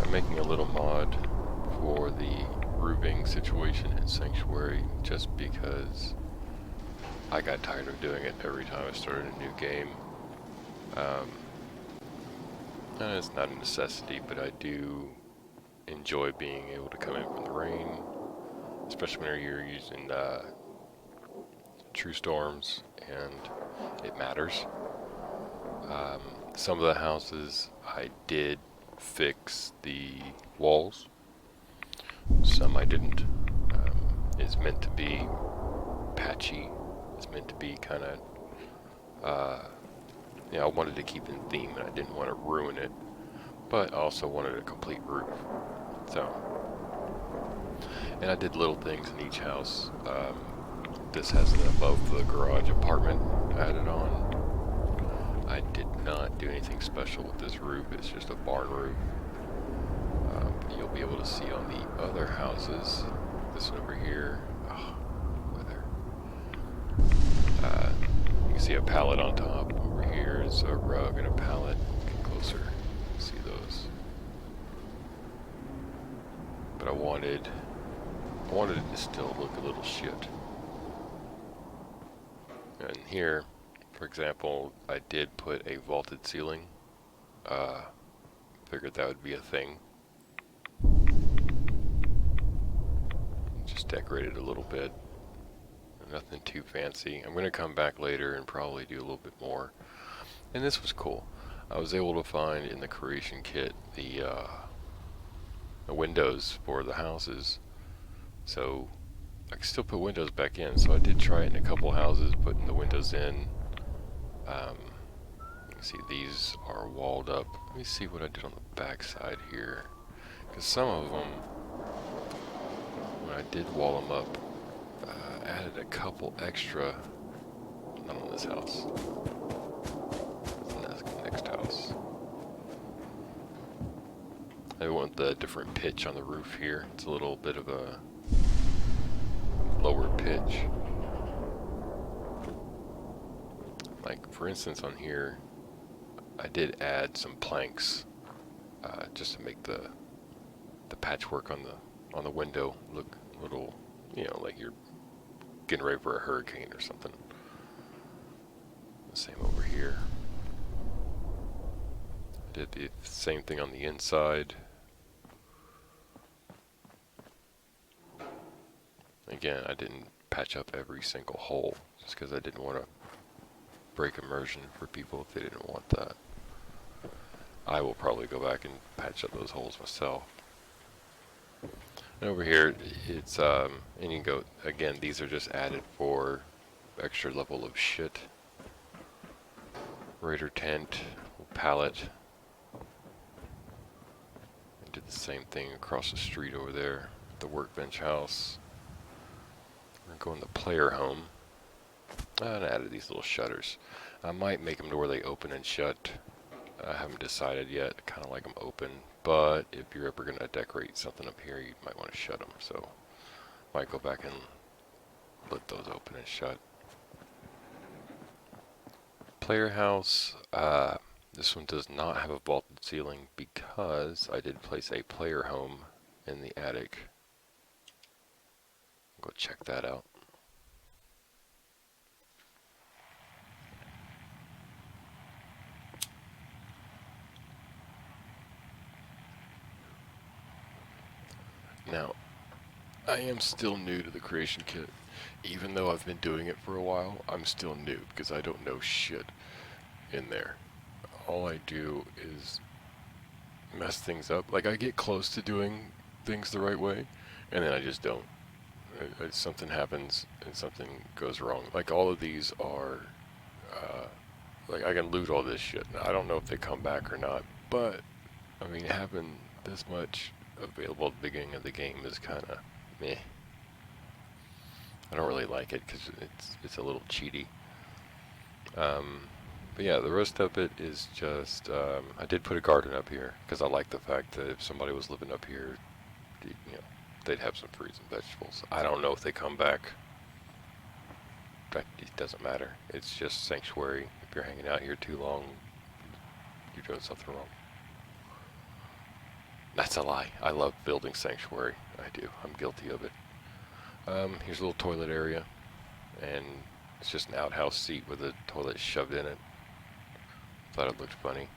I'm making a little mod for the roofing situation in Sanctuary just because I got tired of doing it every time I started a new game. And it's not a necessity, but I do enjoy being able to come in from the rain, especially when you're using true storms and it matters. Um, some of the houses I did fix the walls, some I didn't. It's meant to be patchy. It's meant to be kind of, I wanted to keep in theme and I didn't want to ruin it, but I also wanted a complete roof. So, and I did little things in each house. This has an above the garage apartment added on. I did not do anything special with this roof. It's just a barn roof. But you'll be able to see on the other houses. This one over here. Oh, weather. You can see a pallet on top. Over here is a rug and a pallet. Get closer. See those. But I wanted it to still look a little shit. And here, for example, I did put a vaulted ceiling. Figured that would be a thing. Just decorate it a little bit. Nothing too fancy. I'm going to come back later and probably do a little bit more. And this was cool. I was able to find in the creation kit the windows for the houses. So I can still put windows back in. So I did try it in a couple houses, putting the windows in. You can see these are walled up. Let me see what I did on the back side here. Because some of them, when I did wall them up, added a couple extra. Not on this house. That's the next house. I want the different pitch on the roof here. It's a little bit of a lower pitch. Like for instance on here, I did add some planks just to make the patchwork on the window look a little, like you're getting ready for a hurricane or something. The same over here. Did the same thing on the inside. Again, I didn't patch up every single hole just because I didn't want to break immersion for people if they didn't want that. I will probably go back and patch up those holes myself. And over here, it's, and you can go, again, these are just added for extra level of shit. Raider tent, pallet. I did the same thing across the street over there, the workbench house. We're going to player home. And I added these little shutters. I might make them to where they open and shut. I haven't decided yet. I kind of like them open, but if you're ever going to decorate something up here, you might want to shut them. So might go back and let those open and shut. Player house. This one does not have a vaulted ceiling because I did place a player home in the attic. Go check that out. Now, I am still new to the creation kit. Even though I've been doing it for a while, I'm still new because I don't know shit in there. All I do is mess things up. Like, I get close to doing things the right way, and then I just don't. Something happens and something goes wrong. Like, all of these are, like, I can loot all this shit. Now, I don't know if they come back or not, but, I mean, having this much available at the beginning of the game is kind of meh. I don't really like it because it's a little cheaty. But yeah, the rest of it is just, I did put a garden up here because I like the fact that if somebody was living up here, they'd have some fruits and vegetables. I don't know if they come back. It doesn't matter. It's just sanctuary. If you're hanging out here too long, you're doing something wrong. That's a lie. I love building Sanctuary. I do. I'm guilty of it. Here's a little toilet area, and it's just an outhouse seat with a toilet shoved in it. Thought it looked funny.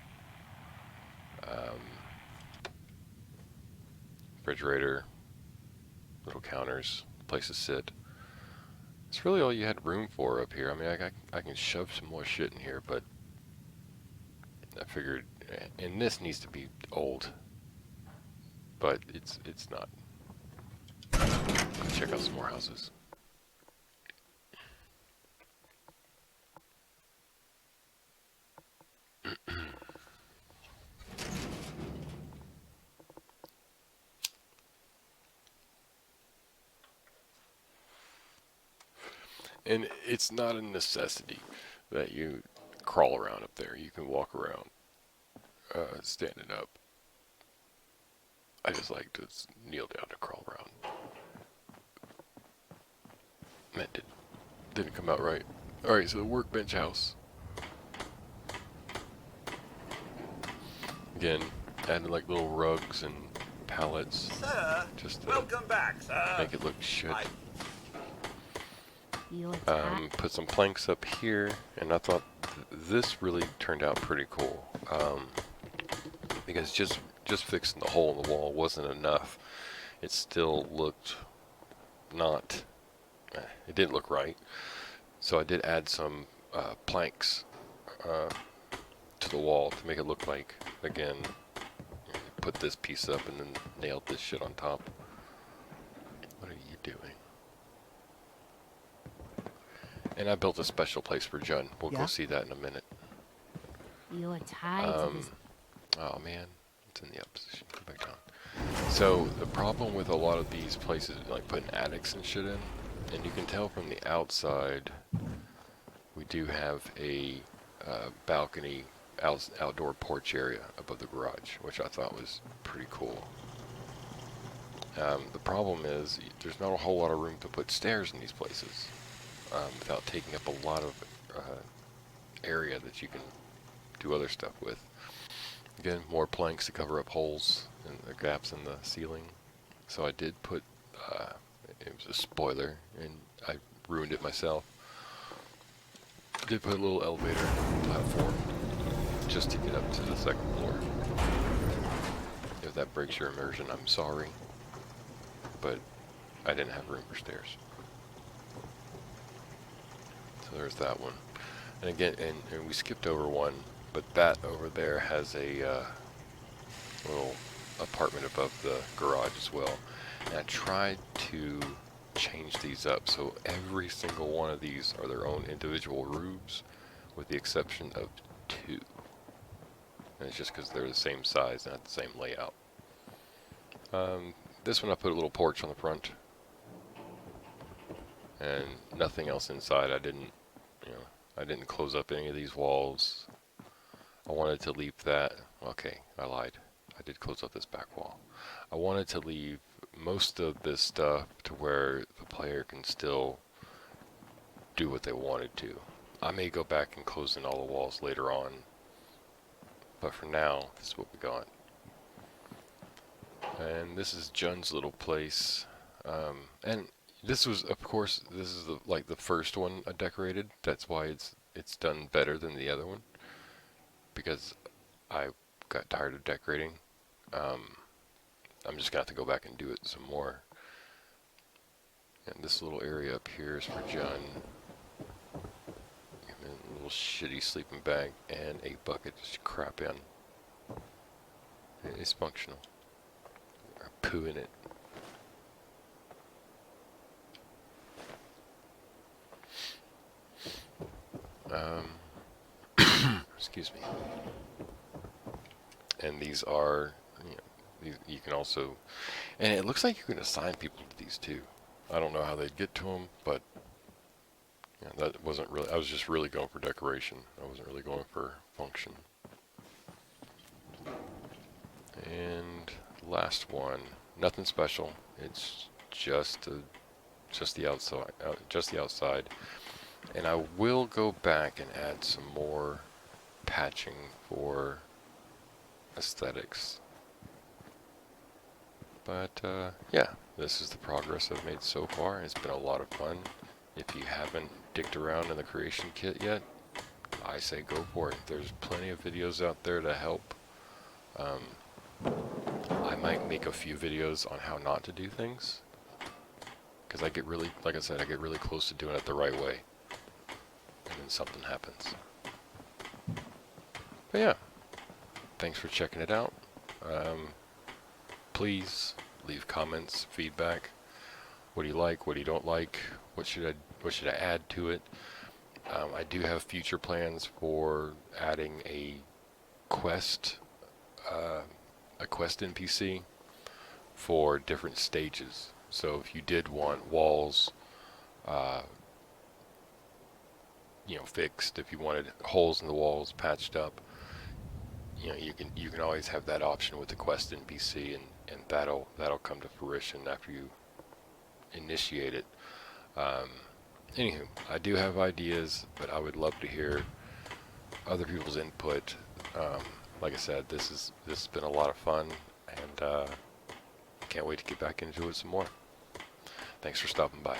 Refrigerator, little counters, place to sit. It's really all you had room for up here. I mean, I can shove some more shit in here, but I figured, and this needs to be old, but it's not. Check out some more houses. And it's not a necessity that you crawl around up there. You can walk around standing up. I just like to kneel down to crawl around. That didn't come out right. Alright, so the workbench house. Again, adding like little rugs and pallets. Sir, just to welcome back, sir. make it look shit. Put some planks up here, and I thought this really turned out pretty cool. Because just fixing the hole in the wall wasn't enough. It still looked not, it didn't look right. So I did add some planks to the wall to make it look like, again, put this piece up and then nailed this shit on top. What are you doing? And I built a special place for Jun. We'll go see that in a minute. You're tied to this. Oh man, it's in the up position. Go back down. So the problem with a lot of these places, like putting attics and shit in, and you can tell from the outside, we do have a balcony outdoor porch area above the garage, which I thought was pretty cool. The problem is there's not a whole lot of room to put stairs in these places without taking up a lot of area that you can do other stuff with. Again, more planks to cover up holes and the gaps in the ceiling. So I did put, it was a spoiler, and I ruined it myself. I did put a little elevator platform just to get up to the second floor. If that breaks your immersion, I'm sorry, but I didn't have room for stairs. So there's that one. And again, and we skipped over one, but that over there has a little apartment above the garage as well. And I tried to change these up so every single one of these are their own individual rooms, with the exception of two. And it's just because they're the same size and have the same layout. This one I put a little porch on the front, and nothing else inside. I didn't close up any of these walls. I wanted to leave that. Okay, I lied. I did close up this back wall. I wanted to leave most of this stuff to where the player can still do what they wanted to. I may go back and close in all the walls later on, but for now, this is what we got. And this is Jun's little place. And this was, of course, this is the first one I decorated. That's why it's done better than the other one, because I got tired of decorating. I'm just gonna have to go back and do it some more. And this little area up here is for Jun. A little shitty sleeping bag and a bucket to crap in. It's functional. I poo in it. Excuse me. And these are, you can also, and it looks like you can assign people to these too. I don't know how they'd get to them, but that wasn't really, I was just really going for decoration. I wasn't really going for function. And last one, nothing special. It's just the outside, and I will go back and add some more patching for aesthetics. But yeah, this is the progress I've made so far. It's been a lot of fun. If you haven't dicked around in the creation kit yet, I say go for it. There's plenty of videos out there to help. I might make a few videos on how not to do things, because I get really, like I said, I get really close to doing it the right way, and then something happens. But yeah, thanks for checking it out. Please leave comments, feedback. What do you like? What do you don't like? What should I add to it? I do have future plans for adding a quest NPC for different stages. So if you did want walls, fixed, if you wanted holes in the walls patched up, you can always have that option with the quest NPC, and that'll come to fruition after you initiate it. Anywho, I do have ideas, but I would love to hear other people's input. Like I said, this has been a lot of fun, and can't wait to get back into it some more. Thanks for stopping by.